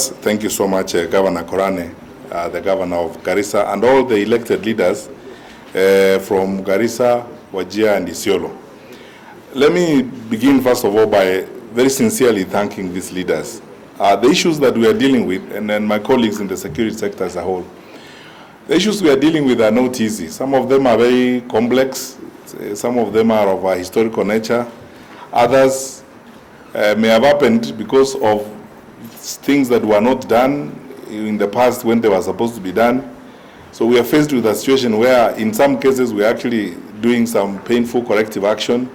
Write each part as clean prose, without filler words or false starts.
members, thank you so much, Governor Korane, the governor of Garissa, and all the elected leaders from Garissa, Wajir, and Isiolo. Let me begin, first of all, by very sincerely thanking these leaders. The issues that we are dealing with, and then my colleagues in the security sector as a whole, the issues we are dealing with are not easy. Some of them are very complex. Some of them are of a historical nature. Others may have happened because of things that were not done in the past when they were supposed to be done. So we are faced with a situation where in some cases we are actually doing some painful corrective action.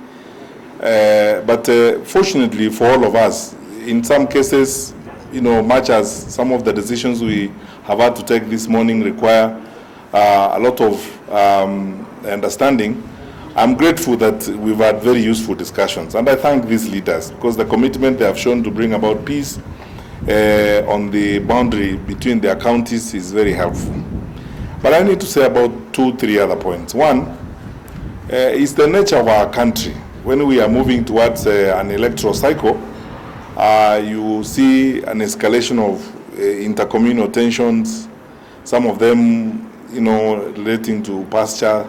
But fortunately for all of us, in some cases, much as some of the decisions we have had to take this morning require a lot of understanding, I'm grateful that we've had very useful discussions. And I thank these leaders because the commitment they have shown to bring about peace on the boundary between their counties is very helpful. But I need to say about 2-3 other points. One is the nature of our country. When we are moving towards an electoral cycle, you see an escalation of intercommunal tensions, some of them, relating to pasture,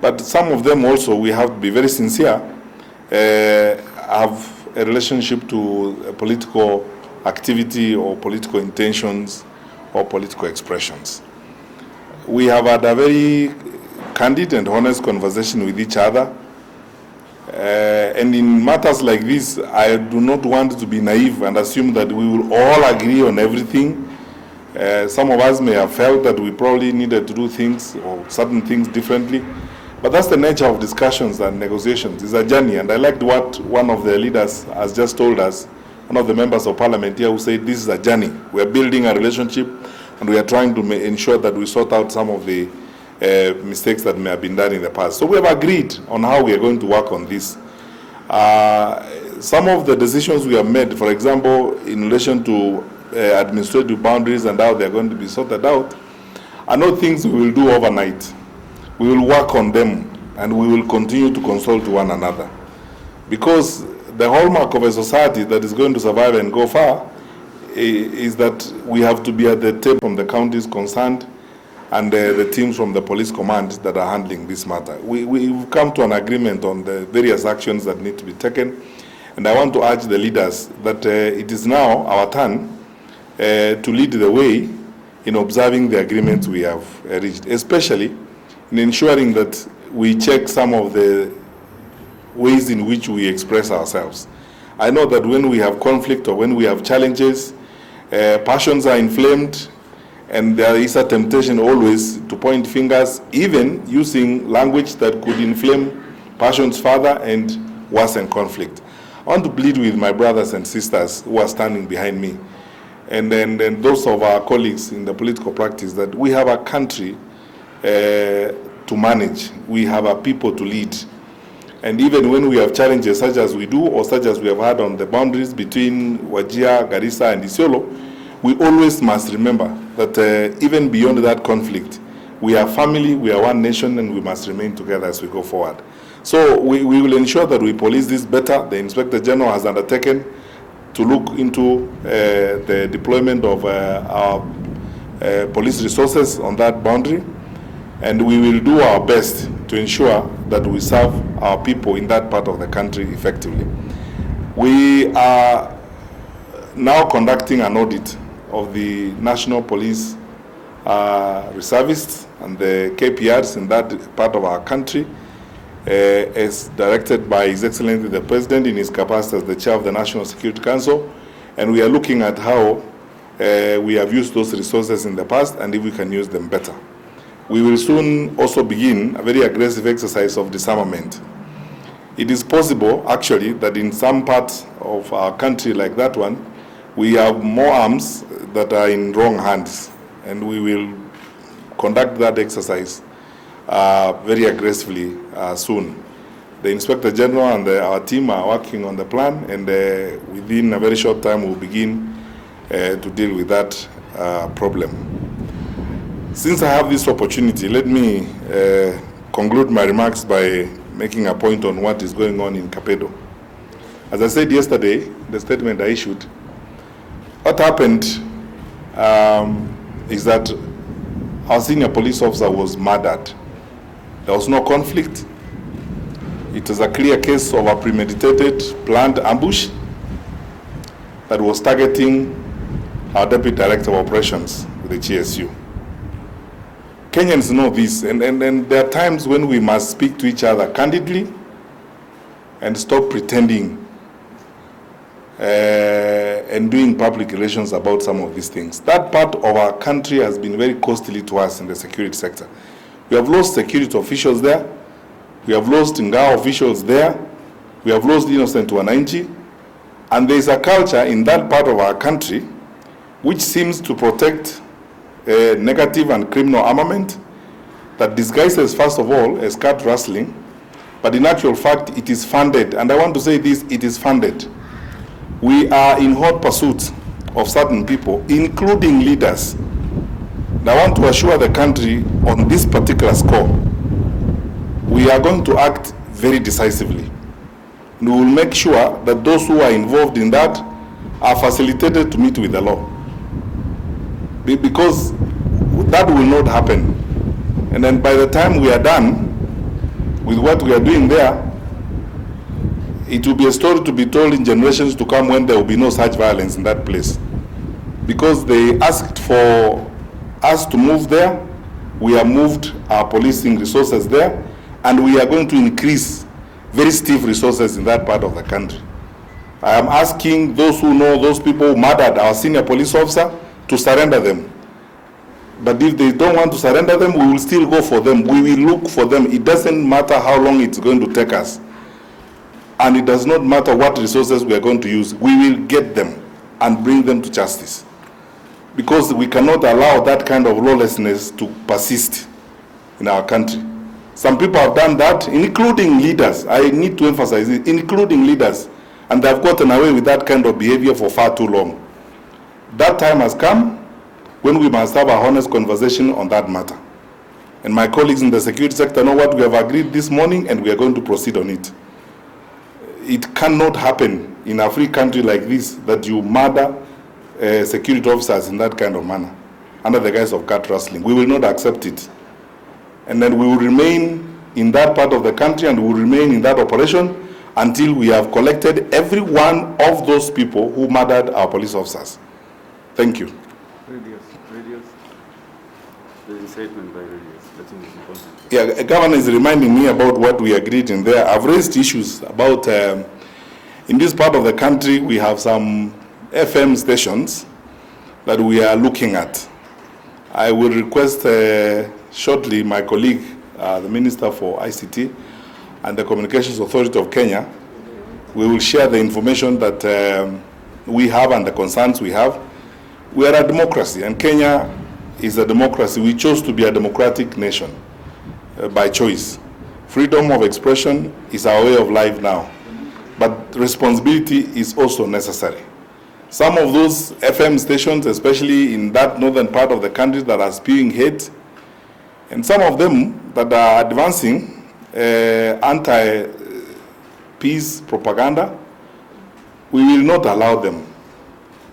but some of them also, we have to be very sincere, have a relationship to a political activity or political intentions or political expressions. We have had a very candid and honest conversation with each other. And in matters like this, I do not want to be naive and assume that we will all agree on everything. Some of us may have felt that we probably needed to do things or certain things differently. But that's the nature of discussions and negotiations. It's a journey, and I liked what one of the leaders has just told us, one of the members of parliament here who said this is a journey. We're building a relationship, and we are trying to ensure that we sort out some of the mistakes that may have been done in the past. So we have agreed on how we are going to work on this. Some of the decisions we have made, for example, in relation to administrative boundaries and how they are going to be sorted out, are not things we will do overnight. We will work on them, and we will continue to consult one another. Because the hallmark of a society that is going to survive and go far is that we have to be at the table from the counties concerned and the teams from the police command that are handling this matter. We've come to an agreement on the various actions that need to be taken, and I want to urge the leaders that it is now our turn to lead the way in observing the agreements we have reached, especially in ensuring that we check some of the ways in which we express ourselves. I know that when we have conflict or when we have challenges, passions are inflamed, and there is a temptation always to point fingers, even using language that could inflame passions further and worsen conflict. I want to plead with my brothers and sisters who are standing behind me, and those of our colleagues in the political practice, that we have a country to manage. We have a people to lead. And even when we have challenges such as we do, or such as we have had on the boundaries between Wajir, Garissa, and Isiolo, we always must remember that even beyond that conflict, we are family, we are one nation, and we must remain together as we go forward. So we will ensure that we police this better. The Inspector General has undertaken to look into the deployment of our police resources on that boundary, and we will do our best to ensure that we serve our people in that part of the country effectively. We are now conducting an audit of the National Police Reservists and the KPRs in that part of our country, as directed by His Excellency the President in his capacity as the Chair of the National Security Council. And we are looking at how we have used those resources in the past and if we can use them better. We will soon also begin a very aggressive exercise of disarmament. It is possible, actually, that in some parts of our country like that one, we have more arms that are in wrong hands, and we will conduct that exercise very aggressively soon. The Inspector General and our team are working on the plan, and within a very short time we'll begin to deal with that problem. Since I have this opportunity, let me conclude my remarks by making a point on what is going on in Kapedo. As I said yesterday, the statement I issued, what happened is that our senior police officer was murdered. There was no conflict. It was a clear case of a premeditated, planned ambush that was targeting our Deputy Director of Operations with the GSU. Kenyans know this, and there are times when we must speak to each other candidly and stop pretending and doing public relations about some of these things. That part of our country has been very costly to us in the security sector. We have lost security officials there. We have lost Ngao officials there. We have lost innocent wananchi. And there is a culture in that part of our country which seems to protect negative and criminal armament that disguises, first of all, as cat rustling, but in actual fact, it is funded. And I want to say this, it is funded. We are in hot pursuit of certain people, including leaders. And I want to assure the country on this particular score, we are going to act very decisively. And we will make sure that those who are involved in that are facilitated to meet with the law. Because that will not happen. And then by the time we are done with what we are doing there, it will be a story to be told in generations to come when there will be no such violence in that place. Because they asked for us to move there, we have moved our policing resources there, and we are going to increase very stiff resources in that part of the country. I am asking those who know those people who murdered our senior police officer to surrender them. But if they don't want to surrender them, we will still go for them. We will look for them. It doesn't matter how long it's going to take us. And it does not matter what resources we are going to use. We will get them and bring them to justice. Because we cannot allow that kind of lawlessness to persist in our country. Some people have done that, including leaders. I need to emphasize it, including leaders. And they have gotten away with that kind of behavior for far too long. That time has come when we must have a honest conversation on that matter. And my colleagues in the security sector know what we have agreed this morning, and we are going to proceed on it. It cannot happen in a free country like this that you murder security officers in that kind of manner, under the guise of cat rustling. We will not accept it. And then we will remain in that part of the country, and we will remain in that operation until we have collected every one of those people who murdered our police officers. Thank you. Radius. The incitement by Radius. I think it's important. Yeah, Governor is reminding me about what we agreed in there. I've raised issues about, in this part of the country, we have some FM stations that we are looking at. I will request shortly my colleague, the Minister for ICT and the Communications Authority of Kenya, we will share the information that we have and the concerns we have. We are a democracy, and Kenya is a democracy. We chose to be a democratic nation by choice. Freedom of expression is our way of life now, but responsibility is also necessary. Some of those FM stations, especially in that northern part of the country, that are spewing hate, and some of them that are advancing anti-peace propaganda, we will not allow them.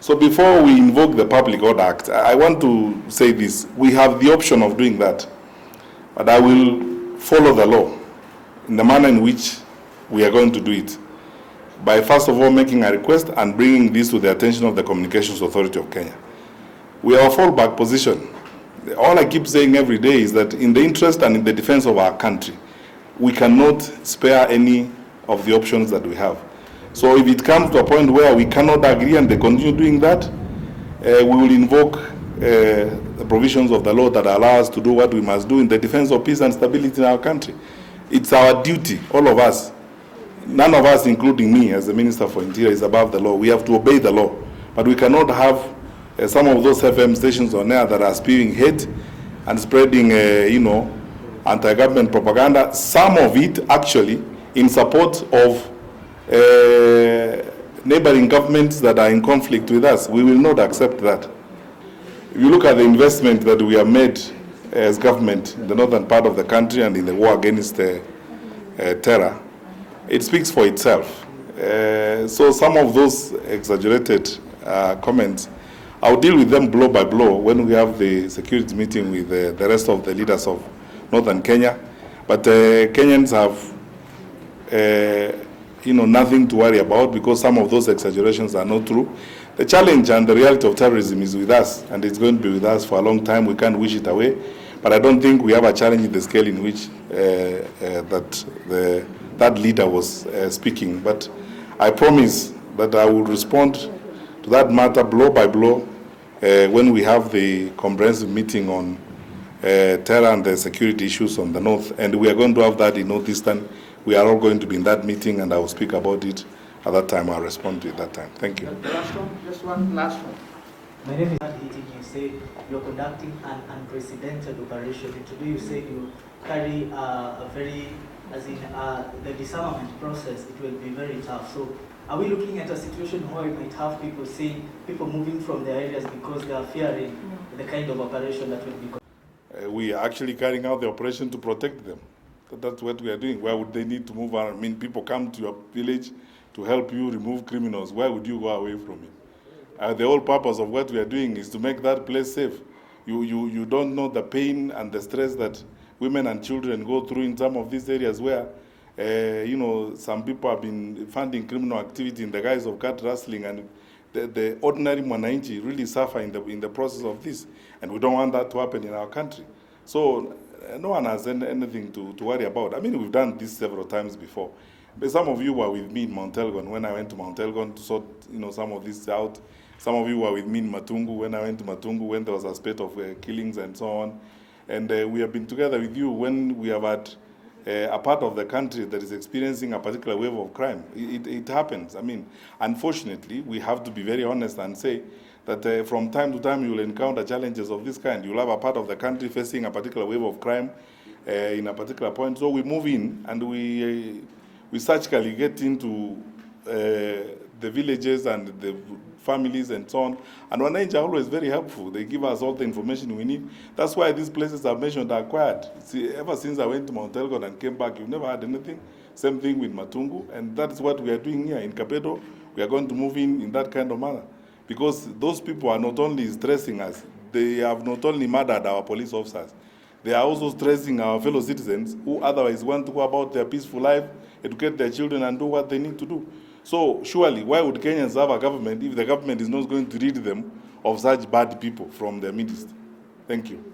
So before we invoke the Public Order Act, I want to say this. We have the option of doing that, but I will follow the law in the manner in which we are going to do it, by first of all making a request and bringing this to the attention of the Communications Authority of Kenya. We are a fallback position. All I keep saying every day is that in the interest and in the defense of our country, we cannot spare any of the options that we have. So if it comes to a point where we cannot agree and they continue doing that, we will invoke the provisions of the law that allow us to do what we must do in the defense of peace and stability in our country. It's our duty, all of us. None of us, including me as the Minister for Interior, is above the law. We have to obey the law. But we cannot have some of those FM stations on air that are spewing hate and spreading, anti-government propaganda, some of it actually in support of neighboring governments that are in conflict with us. We will not accept that. If you look at the investment that we have made as government in the northern part of the country and in the war against terror, it speaks for itself. So some of those exaggerated comments I'll deal with them blow by blow when we have the security meeting with the rest of the leaders of Northern Kenya. But Kenyans have, nothing to worry about, because some of those exaggerations are not true. The challenge and the reality of terrorism is with us, and it's going to be with us for a long time. We can't wish it away. But I don't think we have a challenge in the scale in which that leader was speaking. But I promise that I will respond to that matter blow by blow when we have the comprehensive meeting on terror and the security issues on the north. And we are going to have that in Northeastern. We are all going to be in that meeting, and I will speak about it at that time. I'll respond to it at that time. Thank you. The last one, just one last one. My name is Hitting. You say you're conducting an unprecedented operation. And today you say you carry a very, the disarmament process, it will be very tough. So are we looking at a situation where we might have people moving from their areas because they are fearing the kind of operation that will be we are actually carrying out the operation to protect them. That's what we are doing. Why would they need to move around? I mean, people come to your village to help you remove criminals. Why would you go away from it? The whole purpose of what we are doing is to make that place safe. You don't know the pain and the stress that women and children go through in some of these areas where, some people have been funding criminal activity in the guise of cat rustling, and the ordinary mwananchi really suffer in the process of this, and we don't want that to happen in our country. So no one has anything to worry about. I mean, we've done this several times before. But some of you were with me in Mount Elgon when I went to Mount Elgon to sort some of this out. Some of you were with me in Matungu when I went to Matungu, when there was a spate of killings and so on. And we have been together with you when we have had a part of the country that is experiencing a particular wave of crime. It happens. I mean, unfortunately, we have to be very honest and say that from time to time you will encounter challenges of this kind. You'll have a part of the country facing a particular wave of crime in a particular point. So we move in and we surgically get into the villages and the families and so on. And wananchi are always very helpful. They give us all the information we need. That's why these places I've mentioned are quiet. See, ever since I went to Mount Elgon and came back, you've never had anything. Same thing with Matungu. And that's what we are doing here in Kapedo. We are going to move in that kind of manner. Because those people are not only stressing us, they have not only murdered our police officers, they are also stressing our fellow citizens who otherwise want to go about their peaceful life, educate their children, and do what they need to do. So surely, why would Kenyans have a government if the government is not going to rid them of such bad people from their midst? Thank you.